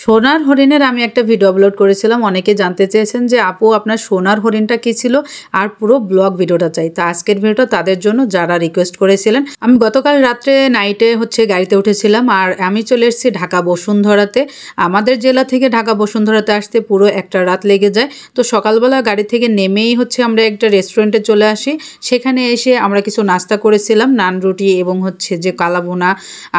সোনার হরিণের আমি একটা ভিডিও আপলোড করেছিলাম। অনেকে জানতে চেয়েছেন যে আপু আপনার সোনার হরিণটা কি ছিল আর পুরো ব্লগ ভিডিওটা চাই। তো আজকের ভিডিওটা তাদের জন্য যারা রিকোয়েস্ট করেছিলেন। আমি গতকাল রাত্রে নাইটে গাড়িতে উঠেছিলাম আর আমি চলে এসেছি ঢাকা বসুন্ধরাতে। আমাদের জেলা থেকে ঢাকা বসুন্ধরাতে আসতে পুরো একটা রাত লেগে যায়। তো সকালবেলা গাড়ি থেকে নেমেই আমরা একটা রেস্টুরেন্টে চলে আসি। সেখানে এসে আমরা কিছু নাস্তা করেছিলাম, নান রুটি এবং যে কালাভুনা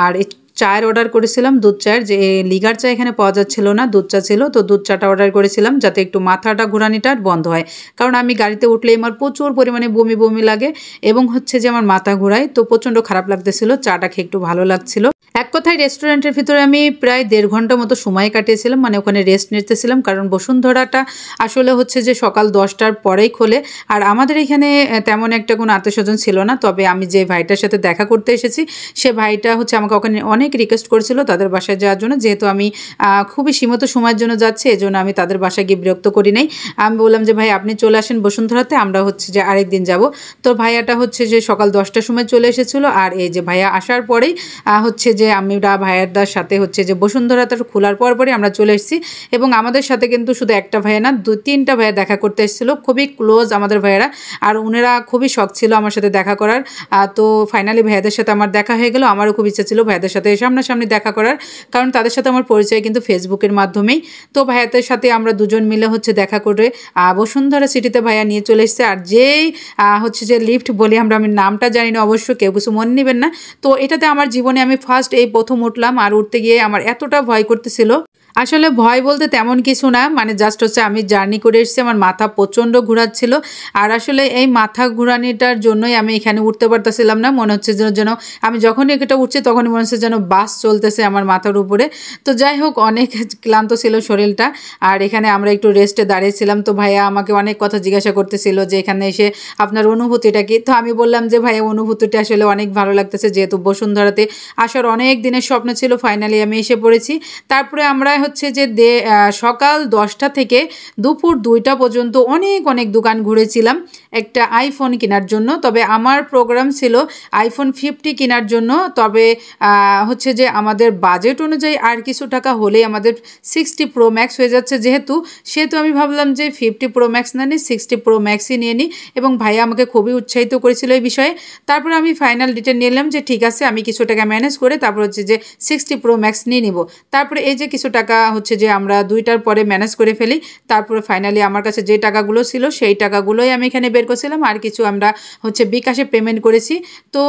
আর চায়ের অর্ডার করেছিলাম, দুধ চায়ের। যে লিগার চা এখানে পাওয়া যাচ্ছিল না, দুধ চা ছিল। তো দুধ চাটা অর্ডার করেছিলাম যাতে একটু মাথাটা ঘোরানিটা বন্ধ হয়, কারণ আমি গাড়িতে উঠলে আমার প্রচুর পরিমাণে বমি বমি লাগে এবং যে আমার মাথা ঘোরায়। তো প্রচণ্ড খারাপ লাগতেছিল, চাটা খেয়ে একটু ভালো লাগছিল। এক কথায় রেস্টুরেন্টের ভিতরে আমি প্রায় 1.5 ঘন্টা মতো সময় কাটিয়েছিলাম, মানে ওখানে রেস্ট নিতেছিলাম, কারণ বসুন্ধরাটা আসলে যে সকাল 10টার পরেই খোলে। আর আমাদের এখানে তেমন একটা কোনো আত্মীয়স্বজন ছিল না, তবে আমি যে ভাইটার সাথে দেখা করতে এসেছি সে ভাইটা আমাকে ওখানে অনেক রিকোয়েস্ট করেছিল তাদের বাসায় যাওয়ার জন্য। যেহেতু আমি খুবই সীমিত সময়ের জন্য যাচ্ছি, এজন্য আমি তাদের বাসায় গিয়ে বিরক্ত করি নাই। আমি বললাম যে ভাই আপনি চলে আসেন বসুন্ধরাতে, আমরা যে আরেকদিন যাব। তো ভাইয়াটা যে সকাল 10টার সময় চলে এসেছিলো। আর এই যে ভাইয়া আসার পরেই যে আমরা ভাইয়াদার সাথে যে বসুন্ধরাতে খোলার পরপরই আমরা চলে এসেছি। এবং আমাদের সাথে কিন্তু শুধু একটা ভাইয়া না, 2-3টা ভাইয়া দেখা করতে এসেছিলো, খুবই ক্লোজ আমাদের ভাইয়ারা। আর ওনারা খুবই শখ ছিল আমার সাথে দেখা করার। তো ফাইনালি ভাইয়াদের সাথে আমার দেখা হয়ে গেল। আমারও খুব ইচ্ছা ছিল ভাইয়াদের সাথে সামনাসামনি দেখা করার, কারণ তাদের সাথে আমার পরিচয় কিন্তু ফেসবুকের মাধ্যমেই। তো ভাইয়াদের সাথে আমরা দুজন মিলে দেখা করে বসুন্ধরা সিটিতে ভাইয়া নিয়ে চলে এসেছে। আর যেই যে লিফট বলি আমরা, আমি নামটা জানি না অবশ্য, কেউ কিছু মনে নেবেন না। তো এটাতে আমার জীবনে আমি ফার্স্ট এই প্রথম উঠলাম, আর উঠতে গিয়ে আমার এতটা ভয় করতেছিল। আসলে ভয় বলতে তেমন কিছু না, মানে জাস্ট আমি জার্নি করে এসেছি, আমার মাথা প্রচণ্ড ঘোরাচ্ছিল। আর আসলে এই মাথা ঘোরানিটার জন্যই আমি এখানে উঠতে পারতেছিলাম না। মনে হচ্ছে যেন আমি যখনই এটা উঠছি তখনই মনে হচ্ছে যেন বাস চলতেছে আমার মাথার উপরে। তো যাই হোক, অনেক ক্লান্ত ছিল শরীরটা। আর এখানে আমরা একটু রেস্টে দাঁড়িয়েছিলাম। তো ভাইয়া আমাকে অনেক কথা জিজ্ঞাসা করতেছিল যে এখানে এসে আপনার অনুভূতিটা কি। তো আমি বললাম যে ভাইয়া অনুভূতিটা আসলে অনেক ভালো লাগতেছে, যেহেতু বসুন্ধরাতে আসার অনেক দিনের স্বপ্ন ছিল, ফাইনালি আমি এসে পড়েছি। তারপরে আমরা যে সকাল 10টা থেকে দুপুর 2টা পর্যন্ত অনেক দোকান ঘুরেছিলাম একটা আইফোন কেনার জন্য। তবে আমার প্রোগ্রাম ছিল আইফোন 50 কেনার জন্য। তবে যে আমাদের বাজেট অনুযায়ী আর কিছু টাকা হলেই আমাদের 60 প্রো ম্যাক্স হয়ে যাচ্ছে, সেহেতু আমি ভাবলাম যে 50 প্রো ম্যাক্স না নিই, 60 প্রো ম্যাক্সই নিয়ে নিই। এবং ভাইয়া আমাকে খুবই উৎসাহিত করেছিল এই বিষয়ে। তারপরে আমি ফাইনাল ডিটেল নিলাম যে ঠিক আছে, আমি কিছু টাকা ম্যানেজ করে তারপর যে 60 প্রো ম্যাক্স নিয়ে নিব। তারপরে এই যে কিছু টাকা যে আমরা 2টার পরে ম্যানেজ করে ফেলি। তারপরে ফাইনালি আমার কাছে যে টাকাগুলো ছিল সেই টাকাগুলোই আমি এখানে বের করছিলাম, আর কিছু আমরা বিকাশে পেমেন্ট করেছি। তো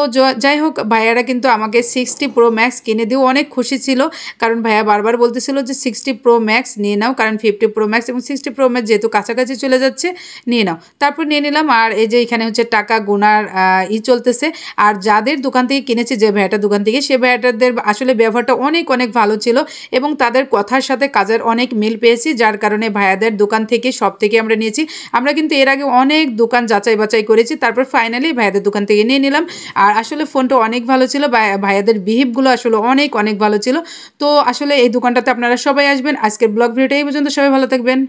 যাই হোক, ভাইয়ারা কিন্তু আমাকে 60 প্রো ম্যাক্স কিনে দিয়েও অনেক খুশি ছিল, কারণ ভাইয়া বারবার বলতেছিল যে 60 প্রো ম্যাক্স নিয়ে নাও, কারণ 50 প্রো ম্যাক্স এবং 60 প্রো ম্যাক্স যেহেতু কাছাকাছি চলে যাচ্ছে, নিয়ে নাও। তারপর নিয়ে নিলাম। আর এই যে এখানে টাকা গোনার চলতেছে। আর যাদের দোকান থেকে কিনেছি, যে ভাইয়াটার দোকান থেকে, সে ভাইয়াটাদের আসলে ব্যবহারটা অনেক ভালো ছিল এবং তাদের কথার সাথে কাজের অনেক মিল পেয়েছি, যার কারণে ভাইয়াদের দোকান থেকে সব থেকে আমরা নিয়েছি। আমরা কিন্তু এর আগে অনেক দোকান যাচাই বাছাই করেছি, তারপর ফাইনালি ভাইয়াদের দোকান থেকে নিয়ে নিলাম। আর আসলে ফোনটা অনেক ভালো ছিল, ভাইয়াদের বিহেভগুলো আসলে অনেক ভালো ছিল। তো আসলে এই দোকানটাতে আপনারা সবাই আসবেন। আজকের ব্লগ ভিডিওটা এই পর্যন্ত, সবাই ভালো থাকবেন।